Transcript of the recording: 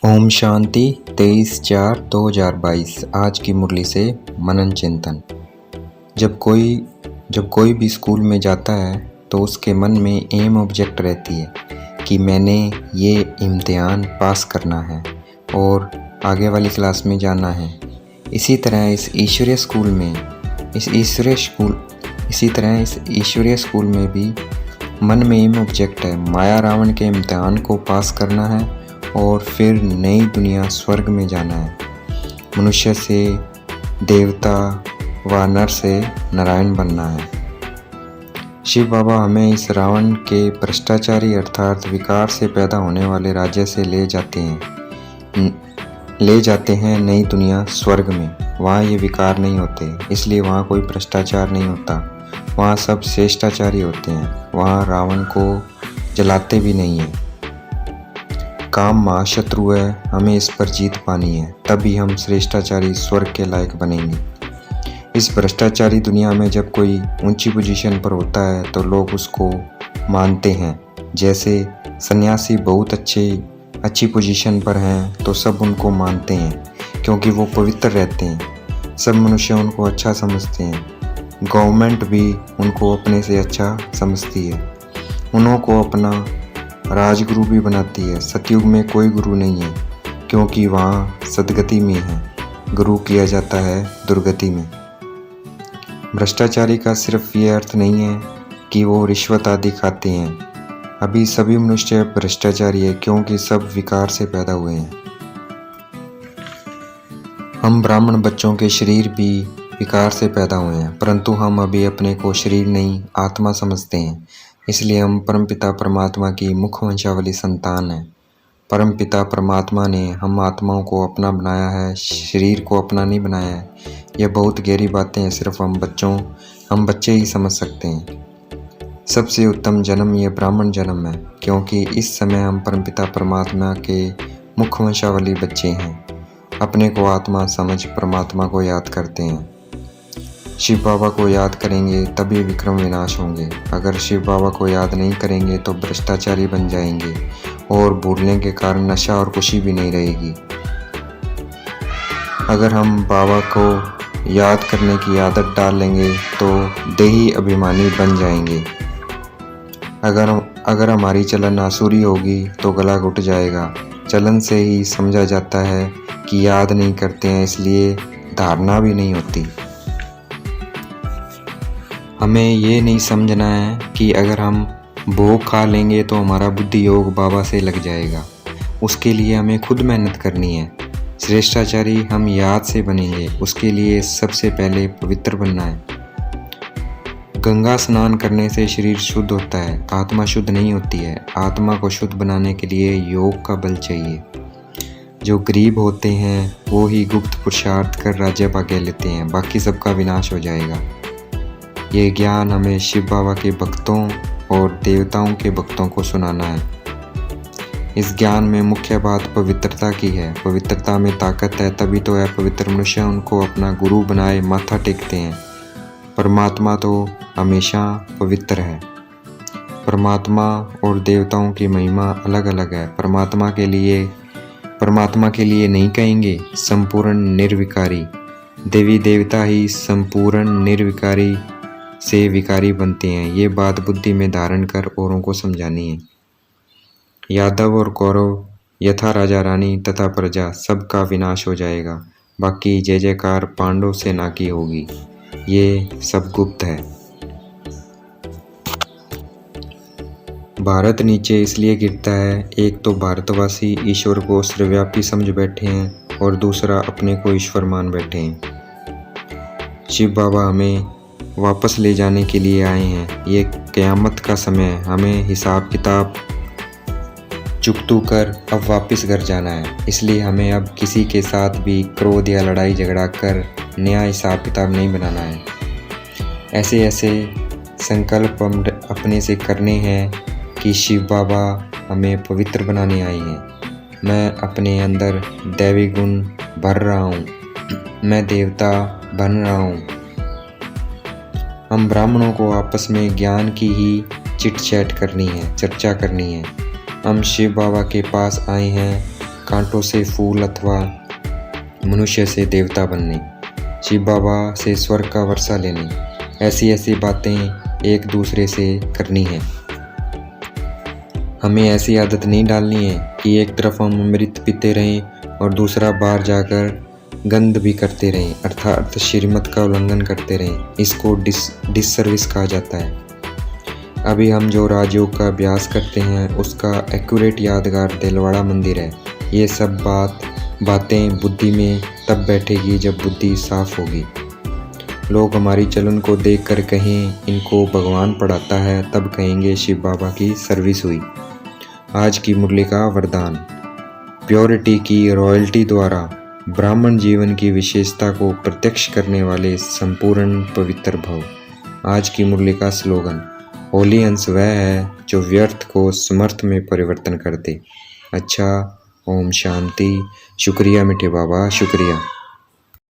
ओम शांति 23/4/2022। आज की मुरली से मनन चिंतन। जब कोई भी स्कूल में जाता है तो उसके मन में एम ऑब्जेक्ट रहती है कि मैंने ये इम्तिहान पास करना है और आगे वाली क्लास में जाना है। इसी तरह इस ईश्वरीय स्कूल में भी मन में एम ऑब्जेक्ट है, माया रावण के इम्तिहान को पास करना है और फिर नई दुनिया स्वर्ग में जाना है। मनुष्य से देवता व नर से नारायण बनना है। शिव बाबा हमें इस रावण के भ्रष्टाचारी अर्थात विकार से पैदा होने वाले राज्य से ले जाते हैं नई दुनिया स्वर्ग में। वहाँ ये विकार नहीं होते, इसलिए वहाँ कोई भ्रष्टाचार नहीं होता। वहाँ सब श्रेष्ठाचारी होते हैं। वहाँ रावण को जलाते भी नहीं हैं। काम महाशत्रु है, हमें इस पर जीत पानी है, तभी हम श्रेष्ठाचारी स्वर्ग के लायक बनेंगे। इस भ्रष्टाचारी दुनिया में जब कोई ऊंची पोजीशन पर होता है तो लोग उसको मानते हैं। जैसे सन्यासी बहुत अच्छी पोजीशन पर हैं तो सब उनको मानते हैं क्योंकि वो पवित्र रहते हैं। सब मनुष्य उनको अच्छा समझते हैं। गवर्नमेंट भी उनको अपने से अच्छा समझती है, उनको अपना राजगुरु भी बनाती है। सतयुग में कोई गुरु नहीं है क्योंकि वहाँ सदगति में है, गुरु किया जाता है दुर्गति में। भ्रष्टाचारी का सिर्फ ये अर्थ नहीं है कि वो रिश्वत आदि खाते हैं। अभी सभी मनुष्य भ्रष्टाचारी है क्योंकि सब विकार से पैदा हुए हैं। हम ब्राह्मण बच्चों के शरीर भी विकार से पैदा हुए हैं, परंतु हम अभी अपने को शरीर नहीं आत्मा समझते हैं। इसलिए हम परमपिता परमात्मा की मुख्य वंशावली संतान हैं। परमपिता परमात्मा ने हम आत्माओं को अपना बनाया है, शरीर को अपना नहीं बनाया है। यह बहुत गहरी बातें हैं, सिर्फ हम बच्चे ही समझ सकते हैं। सबसे उत्तम जन्म ये ब्राह्मण जन्म है क्योंकि इस समय हम परमपिता परमात्मा के मुख्य वंशावली बच्चे हैं। अपने को आत्मा समझ परमात्मा को याद करते हैं। शिव बाबा को याद करेंगे तभी विक्रम विनाश होंगे। अगर शिव बाबा को याद नहीं करेंगे तो भ्रष्टाचारी बन जाएंगे और भूलने के कारण नशा और खुशी भी नहीं रहेगी। अगर हम बाबा को याद करने की आदत डाल लेंगे तो देही अभिमानी बन जाएंगे। अगर हमारी चलन आसुरी होगी तो गला घुट जाएगा। चलन से ही समझा जाता है कि याद नहीं करते हैं, इसलिए धारणा भी नहीं होती। हमें ये नहीं समझना है कि अगर हम भोग खा लेंगे तो हमारा बुद्धि योग बाबा से लग जाएगा। उसके लिए हमें खुद मेहनत करनी है। श्रेष्ठाचारी हम याद से बनेंगे, उसके लिए सबसे पहले पवित्र बनना है। गंगा स्नान करने से शरीर शुद्ध होता है, आत्मा शुद्ध नहीं होती है। आत्मा को शुद्ध बनाने के लिए योग का बल चाहिए। जो गरीब होते हैं वो ही गुप्त पुरुषार्थ कर राज्य पाके लेते हैं, बाकी सबका विनाश हो जाएगा। ये ज्ञान हमें शिव बाबा के भक्तों और देवताओं के भक्तों को सुनाना है। इस ज्ञान में मुख्य बात पवित्रता की है। पवित्रता में ताकत है, तभी तो अपवित्र मनुष्य उनको अपना गुरु बनाए माथा टेकते हैं। परमात्मा तो हमेशा पवित्र है। परमात्मा और देवताओं की महिमा अलग अलग है। परमात्मा के लिए नहीं कहेंगे संपूर्ण निर्विकारी। देवी देवता ही संपूर्ण निर्विकारी से विकारी बनते हैं। ये बात बुद्धि में धारण कर औरों को समझानी है। यादव और कौरव यथा राजा रानी तथा प्रजा सबका विनाश हो जाएगा, बाकी जय जयकार पांडव सेना की होगी। ये सब गुप्त है। भारत नीचे इसलिए गिरता है, एक तो भारतवासी ईश्वर को सर्वव्यापी समझ बैठे हैं और दूसरा अपने को ईश्वर मान बैठे हैं। शिव बाबा हमें वापस ले जाने के लिए आए हैं। ये क़यामत का समय है, हमें हिसाब किताब चुकतू कर अब वापस घर जाना है। इसलिए हमें अब किसी के साथ भी क्रोध या लड़ाई झगड़ा कर नया हिसाब किताब नहीं बनाना है। ऐसे संकल्प अपने से करने हैं कि शिव बाबा हमें पवित्र बनाने आए हैं। मैं अपने अंदर दैवी गुण भर रहा हूँ, मैं देवता बन रहा हूँ। हम ब्राह्मणों को आपस में ज्ञान की ही चिट चैट करनी है, चर्चा करनी है। हम शिव बाबा के पास आए हैं कांटों से फूल अथवा मनुष्य से देवता बनने, शिव बाबा से स्वर्ग का वर्षा लेने, ऐसी ऐसी बातें एक दूसरे से करनी है। हमें ऐसी आदत नहीं डालनी है कि एक तरफ हम अमृत पीते रहें और दूसरा बाहर जाकर गंद भी करते रहें, अर्थात श्रीमत का उल्लंघन करते रहें। इसको डिससर्विस कहा जाता है। अभी हम जो राजयोग का अभ्यास करते हैं उसका एक्यूरेट यादगार दिलवाड़ा मंदिर है। ये सब बातें बुद्धि में तब बैठेगी जब बुद्धि साफ होगी। लोग हमारी चलन को देखकर कहें इनको भगवान पढ़ाता है, तब कहेंगे शिव बाबा की सर्विस हुई। आज की मुरली का वरदान, प्योरिटी की रॉयल्टी द्वारा ब्राह्मण जीवन की विशेषता को प्रत्यक्ष करने वाले संपूर्ण पवित्र भव। आज की मुरली का स्लोगन, होली अंश वह है जो व्यर्थ को समर्थ में परिवर्तन कर दे। अच्छा, ओम शांति। शुक्रिया मीठे बाबा, शुक्रिया।